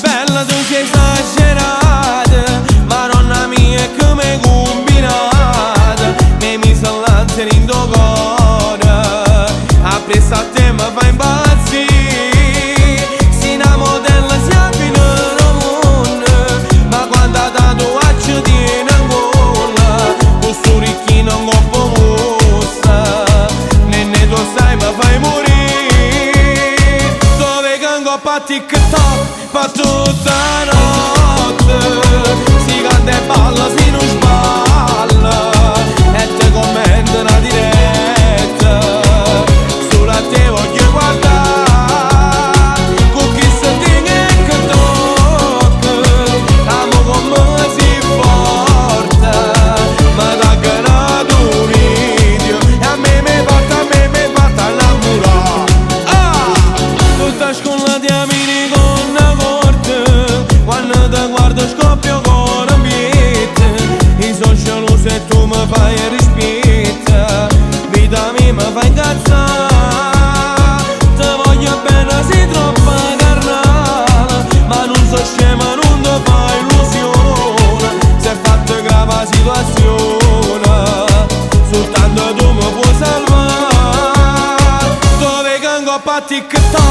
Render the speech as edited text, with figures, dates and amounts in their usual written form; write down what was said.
bella, tu sei esagerata, Madonna mia che mi combinata, mi mise l'ansia in tuo cuore, appresso a te mi fa impazzire, si una modella si affina nel mondo, ma quando ha dato ci tiene ancora, questo ricchino non può mossa, nenne tu sai mi fai morire, dove cango a tic-toc per tutta la notte, si canta e balla, si non sballa, e te commenta una diretta, solo a te voglio guardare, con chi se tiene che tocca, amo con me si forte, ma da grado un video, e a me mi porta a innamorare, tutta scuola di amici con la corte, quando ti guardo scoppio con l'ambiente, i social se tu mi fai rispetto, vita mia mi fai incazzare, ti voglio bene sei troppo carnale, ma non so scema, non ti fai illusione, se è fatta grave situazione, soltanto tu mi puoi salvare, dove cango a tic-toc